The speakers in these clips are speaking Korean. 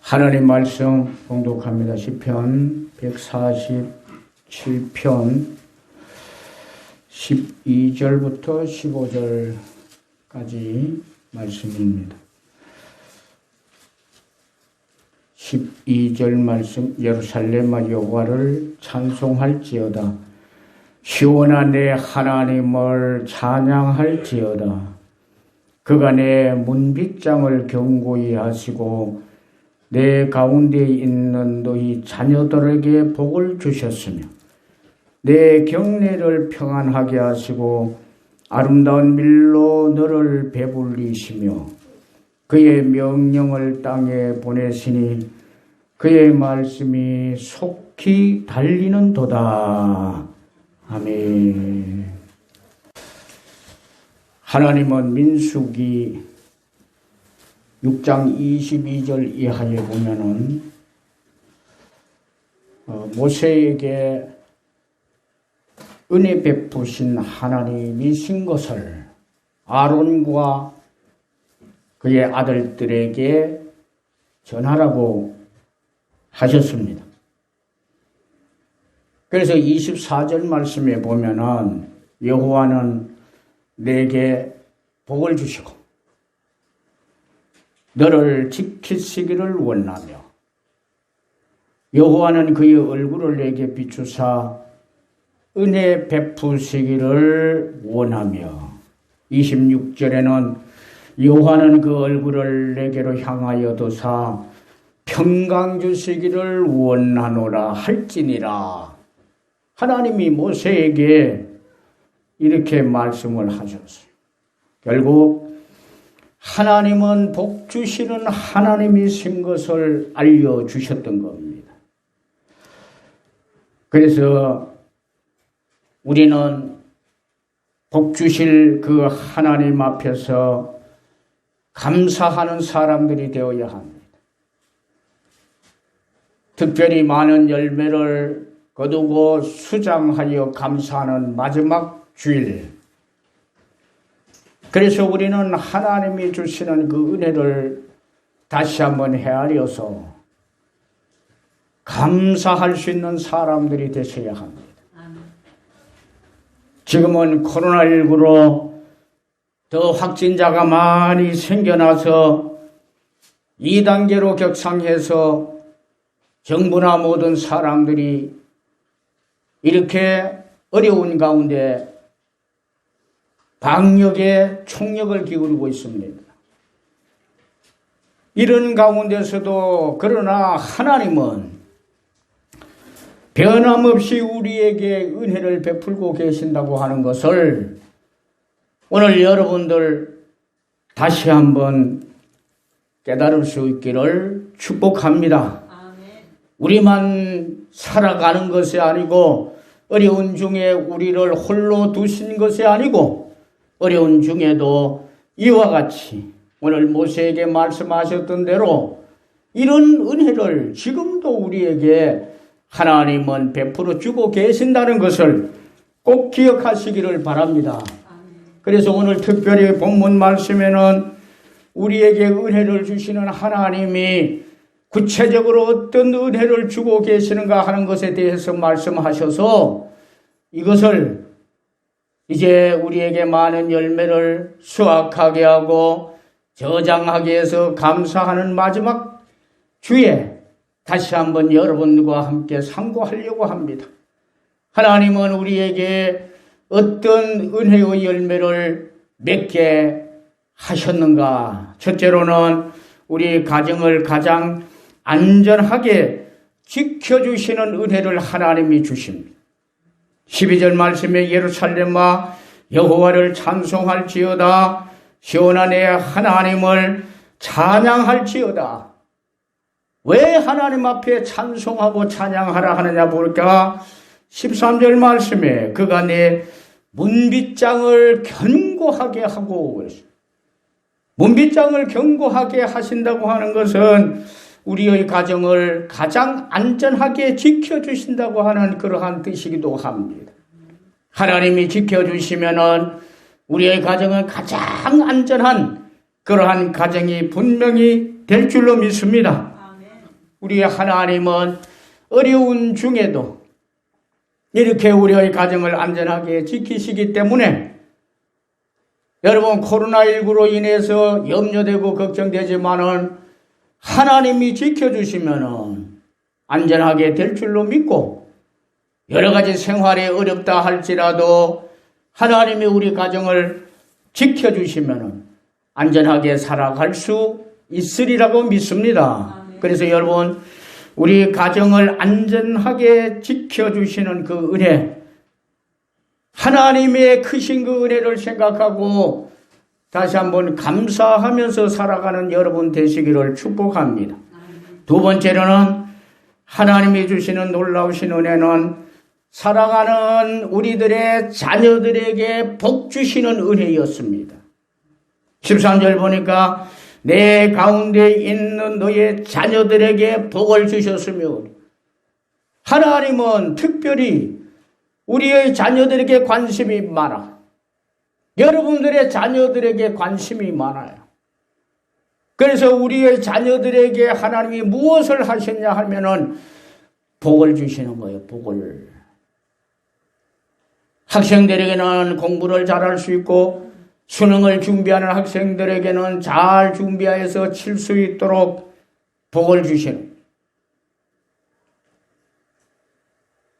하나님 말씀 봉독합니다. 시편 147편 12절부터 15절까지 말씀입니다. 12절 말씀. 예루살렘아 여호와를 찬송할지어다. 시온아 내 하나님을 찬양할지어다. 그가 내 문빗장을 견고히 하시고 내 가운데 있는 너희 자녀들에게 복을 주셨으며 내 경내를 평안하게 하시고 아름다운 밀로 너를 배불리시며 그의 명령을 땅에 보내시니 그의 말씀이 속히 달리는 도다. 아멘. 하나님은 민수기 6장 22절 이하에 보면은 모세에게 은혜 베푸신 하나님이신 것을 아론과 그의 아들들에게 전하라고 하셨습니다. 그래서 24절 말씀에 보면은 여호와는 내게 복을 주시고 너를 지키시기를 원하며 여호와는 그의 얼굴을 내게 비추사 은혜 베푸시기를 원하며 26절에는 여호와는 그 얼굴을 내게로 향하여 두사 평강 주시기를 원하노라 할지니라. 하나님이 모세에게 이렇게 말씀을 하셨어요. 결국 하나님은 복 주시는 하나님이신 것을 알려주셨던 겁니다. 그래서 우리는 복 주실 그 하나님 앞에서 감사하는 사람들이 되어야 합니다. 특별히 많은 열매를 거두고 수장하여 감사하는 마지막 주일. 그래서 우리는 하나님이 주시는 그 은혜를 다시 한번 헤아려서 감사할 수 있는 사람들이 되셔야 합니다. 지금은 코로나19로 더 확진자가 많이 생겨나서 2단계로 격상해서 정부나 모든 사람들이 이렇게 어려운 가운데 방역에 총력을 기울이고 있습니다. 이런 가운데서도 그러나 하나님은 변함없이 우리에게 은혜를 베풀고 계신다고 하는 것을 오늘 여러분들 다시 한번 깨달을 수 있기를 축복합니다. 우리만 살아가는 것이 아니고 어려운 중에 우리를 홀로 두신 것이 아니고 어려운 중에도 이와 같이 오늘 모세에게 말씀하셨던 대로 이런 은혜를 지금도 우리에게 하나님은 베풀어 주고 계신다는 것을 꼭 기억하시기를 바랍니다. 그래서 오늘 특별히 본문 말씀에는 우리에게 은혜를 주시는 하나님이 구체적으로 어떤 은혜를 주고 계시는가 하는 것에 대해서 말씀하셔서 이것을 이제 우리에게 많은 열매를 수확하게 하고 저장하게 해서 감사하는 마지막 주에 다시 한번 여러분과 함께 상고하려고 합니다. 하나님은 우리에게 어떤 은혜의 열매를 맺게 하셨는가? 첫째로는 우리 가정을 가장 안전하게 지켜주시는 은혜를 하나님이 주십니다. 12절 말씀에 예루살렘아 여호와를 찬송할지어다. 시온아 내 하나님을 찬양할지어다. 왜 하나님 앞에 찬송하고 찬양하라 하느냐 볼까? 13절 말씀에 그가 내 문빗장을 견고하게 하고 문빗장을 견고하게 하신다고 하는 것은 우리의 가정을 가장 안전하게 지켜주신다고 하는 그러한 뜻이기도 합니다. 하나님이 지켜주시면은 우리의 가정은 가장 안전한 그러한 가정이 분명히 될 줄로 믿습니다. 우리 하나님은 어려운 중에도 이렇게 우리의 가정을 안전하게 지키시기 때문에 여러분 코로나19로 인해서 염려되고 걱정되지만은 하나님이 지켜주시면은 안전하게 될 줄로 믿고 여러 가지 생활이 어렵다 할지라도 하나님이 우리 가정을 지켜주시면은 안전하게 살아갈 수 있으리라고 믿습니다. 그래서 여러분 우리 가정을 안전하게 지켜주시는 그 은혜, 하나님의 크신 그 은혜를 생각하고 다시 한번 감사하면서 살아가는 여러분 되시기를 축복합니다. 두 번째로는 하나님이 주시는 놀라우신 은혜는 살아가는 우리들의 자녀들에게 복 주시는 은혜였습니다. 13절 보니까 내 가운데 있는 너의 자녀들에게 복을 주셨으며, 하나님은 특별히 우리의 자녀들에게 관심이 많아. 여러분들의 자녀들에게 관심이 많아요. 그래서 우리의 자녀들에게 하나님이 무엇을 하셨냐 하면은 복을 주시는 거예요. 복을. 학생들에게는 공부를 잘할 수 있고 수능을 준비하는 학생들에게는 잘 준비해서 칠 수 있도록 복을 주시는.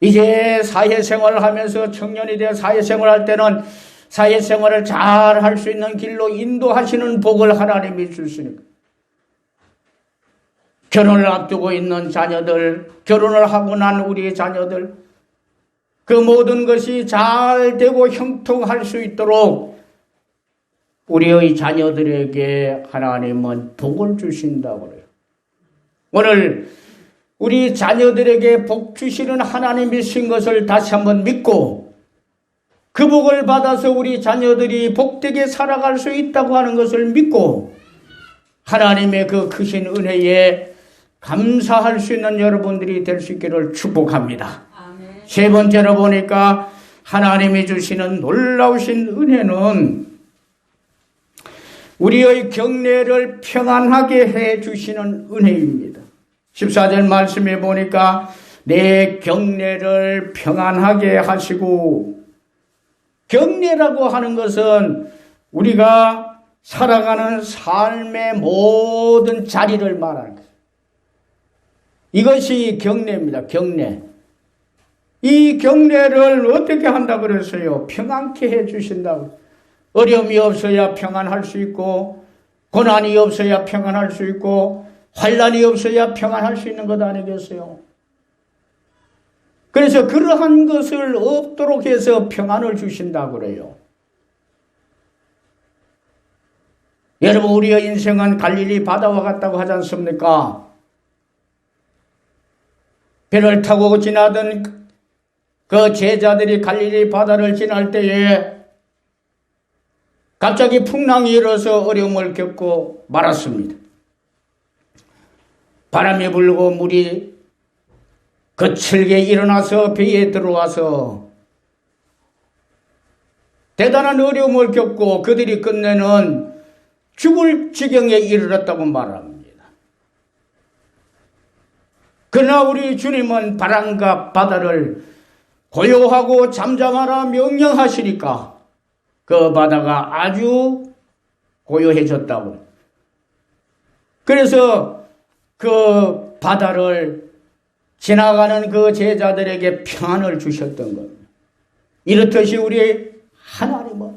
이제 사회생활을 하면서 청년이 되어 사회생활을 할 때는 사회생활을 잘 할 수 있는 길로 인도하시는 복을 하나님이 주시는. 결혼을 앞두고 있는 자녀들, 결혼을 하고 난 우리 자녀들, 그 모든 것이 잘 되고 형통할 수 있도록 우리의 자녀들에게 하나님은 복을 주신다고 그래요. 오늘 우리 자녀들에게 복 주시는 하나님이신 것을 다시 한번 믿고 그 복을 받아서 우리 자녀들이 복되게 살아갈 수 있다고 하는 것을 믿고 하나님의 그 크신 은혜에 감사할 수 있는 여러분들이 될 수 있기를 축복합니다. 아멘. 세 번째로 보니까 하나님이 주시는 놀라우신 은혜는 우리의 경례를 평안하게 해 주시는 은혜입니다. 14절 말씀에 보니까 내 경례를 평안하게 하시고, 경례라고 하는 것은 우리가 살아가는 삶의 모든 자리를 말하는 거예요. 이것이 경례입니다. 경례. 이 경례를 어떻게 한다고 그랬어요? 평안케 해 주신다고. 어려움이 없어야 평안할 수 있고, 고난이 없어야 평안할 수 있고, 환난이 없어야 평안할 수 있는 것 아니겠어요? 그래서 그러한 것을 없도록 해서 평안을 주신다고 그래요. 여러분, 우리의 인생은 갈릴리 바다와 같다고 하지 않습니까? 배를 타고 지나던 그 제자들이 갈릴리 바다를 지날 때에 갑자기 풍랑이 일어서 어려움을 겪고 말았습니다. 바람이 불고 물이 거칠게 일어나서 배에 들어와서 대단한 어려움을 겪고 그들이 끝내는 죽을 지경에 이르렀다고 말합니다. 그러나 우리 주님은 바람과 바다를 고요하고 잠잠하라 명령하시니까 그 바다가 아주 고요해졌다고. 그래서 그 바다를 지나가는 그 제자들에게 평안을 주셨던 겁니다. 이렇듯이 우리 하나님은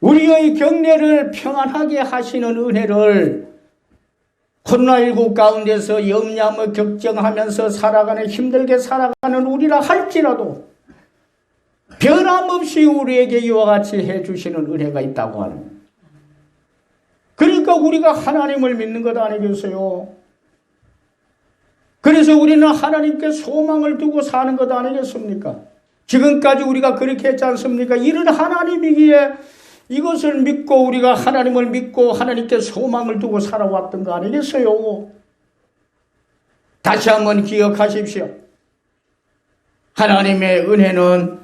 우리의 경례를 평안하게 하시는 은혜를 코로나19 가운데서 염려하며 걱정하면서 살아가는, 힘들게 살아가는 우리라 할지라도 변함없이 우리에게 이와 같이 해주시는 은혜가 있다고 하는 거예요. 그러니까 우리가 하나님을 믿는 것 아니겠어요? 그래서 우리는 하나님께 소망을 두고 사는 것 아니겠습니까? 지금까지 우리가 그렇게 했지 않습니까? 이런 하나님이기에 이것을 믿고 우리가 하나님을 믿고 하나님께 소망을 두고 살아왔던 거 아니겠어요? 다시 한번 기억하십시오. 하나님의 은혜는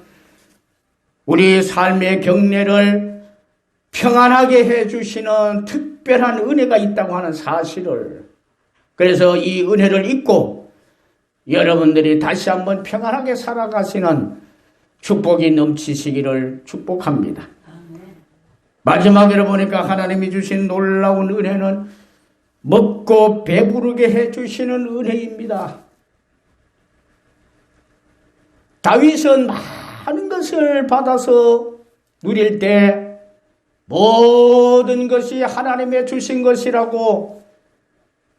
우리 삶의 경례를 평안하게 해주시는 특별한 은혜가 있다고 하는 사실을 그래서 이 은혜를 잊고 여러분들이 다시 한번 평안하게 살아가시는 축복이 넘치시기를 축복합니다. 마지막으로 보니까 하나님이 주신 놀라운 은혜는 먹고 배부르게 해주시는 은혜입니다. 다윗은 많은 것을 받아서 누릴 때 모든 것이 하나님의 주신 것이라고,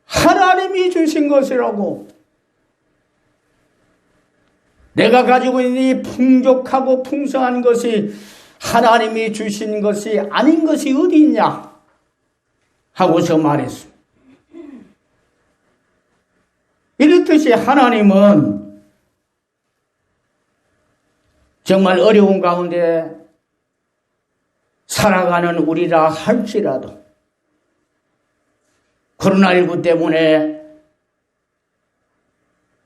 하나님이 주신 것이라고, 내가 가지고 있는 이 풍족하고 풍성한 것이 하나님이 주신 것이 아닌 것이 어디 있냐 하고서 말했습니다. 이렇듯이 하나님은 정말 어려운 가운데 살아가는 우리라 할지라도 코로나19 때문에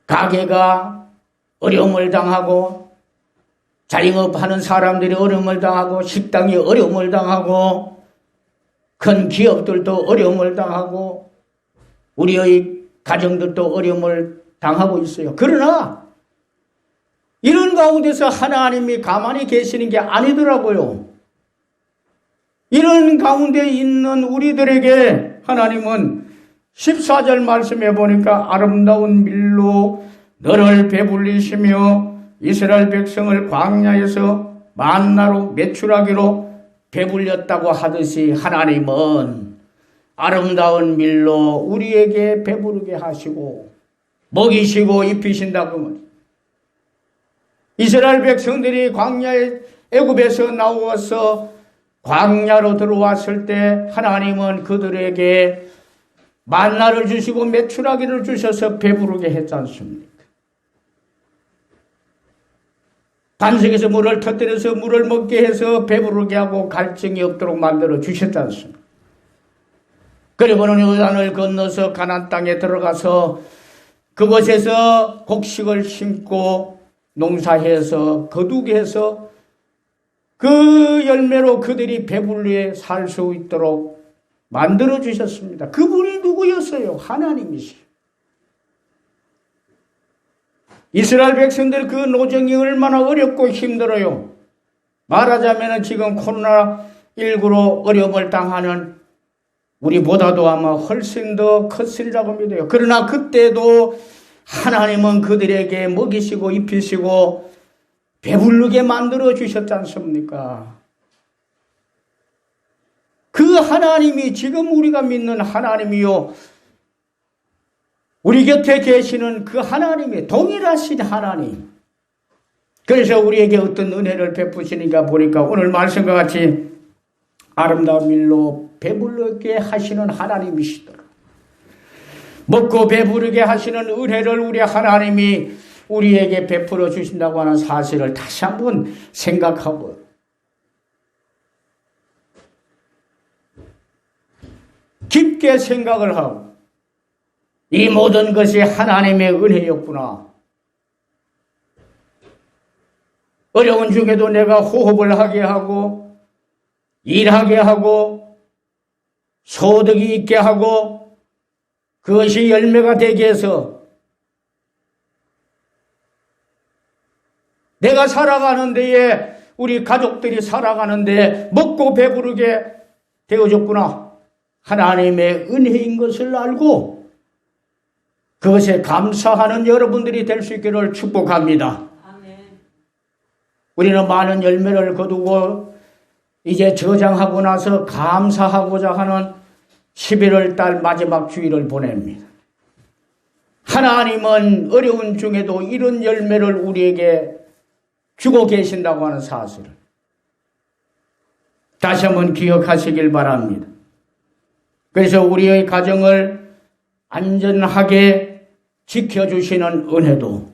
가게가 어려움을 당하고 자영업하는 사람들이 어려움을 당하고 식당이 어려움을 당하고 큰 기업들도 어려움을 당하고 우리의 가정들도 어려움을 당하고 있어요. 그러나 이런 가운데서 하나님이 가만히 계시는 게 아니더라고요. 이런 가운데 있는 우리들에게 하나님은 14절 말씀해 보니까 아름다운 밀로 너를 배불리시며 이스라엘 백성을 광야에서 만나로 메추라기로 배불렸다고 하듯이 하나님은 아름다운 밀로 우리에게 배부르게 하시고 먹이시고 입히신다고 말이에요. 이스라엘 백성들이 광야에 애굽에서 나와서 광야로 들어왔을 때 하나님은 그들에게 만나를 주시고 메추라기를 주셔서 배부르게 했지 않습니까? 반석에서 물을 터뜨려서 물을 먹게 해서 배부르게 하고 갈증이 없도록 만들어 주셨지 않습니까? 그리고는 요단을 건너서 가나안 땅에 들어가서 그곳에서 곡식을 심고 농사해서 거두게 해서 그 열매로 그들이 배불리에 살 수 있도록 만들어 주셨습니다. 그분이 누구였어요? 하나님이시죠. 이스라엘 백성들 그 노정이 얼마나 어렵고 힘들어요. 말하자면 지금 코로나19로 어려움을 당하는 우리보다도 아마 훨씬 더 컸으리라고 믿어요. 그러나 그때도 하나님은 그들에게 먹이시고 입히시고 배부르게 만들어 주셨지 않습니까? 그 하나님이 지금 우리가 믿는 하나님이요, 우리 곁에 계시는 그 하나님이 동일하신 하나님. 그래서 우리에게 어떤 은혜를 베푸시니까 보니까 오늘 말씀과 같이 아름다운 밀로 배부르게 하시는 하나님이시더라. 먹고 배부르게 하시는 은혜를 우리 하나님이 우리에게 베풀어 주신다고 하는 사실을 다시 한번 생각하고 깊게 생각을 하고 이 모든 것이 하나님의 은혜였구나. 어려운 중에도 내가 호흡을 하게 하고 일하게 하고 소득이 있게 하고 그것이 열매가 되게 해서 내가 살아가는 데에 우리 가족들이 살아가는 데에 먹고 배부르게 되어졌구나. 하나님의 은혜인 것을 알고 그것에 감사하는 여러분들이 될 수 있기를 축복합니다. 아멘. 우리는 많은 열매를 거두고 이제 저장하고 나서 감사하고자 하는 11월 달 마지막 주일을 보냅니다. 하나님은 어려운 중에도 이런 열매를 우리에게 주고 계신다고 하는 사실을 다시 한번 기억하시길 바랍니다. 그래서 우리의 가정을 안전하게 지켜주시는 은혜도,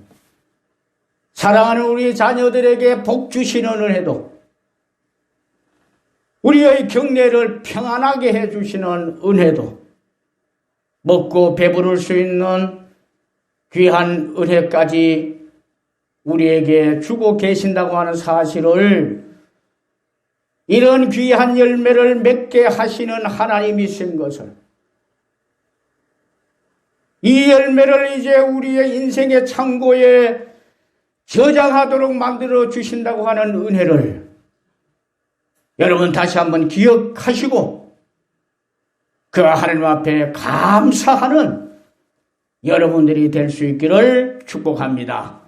사랑하는 우리 자녀들에게 복 주시는 은혜도, 우리의 경례를 평안하게 해주시는 은혜도, 먹고 배부를 수 있는 귀한 은혜까지 우리에게 주고 계신다고 하는 사실을, 이런 귀한 열매를 맺게 하시는 하나님이신 것을 이 열매를 이제 우리의 인생의 창고에 저장하도록 만들어 주신다고 하는 은혜를 여러분 다시 한번 기억하시고 그 하나님 앞에 감사하는 여러분들이 될 수 있기를 축복합니다.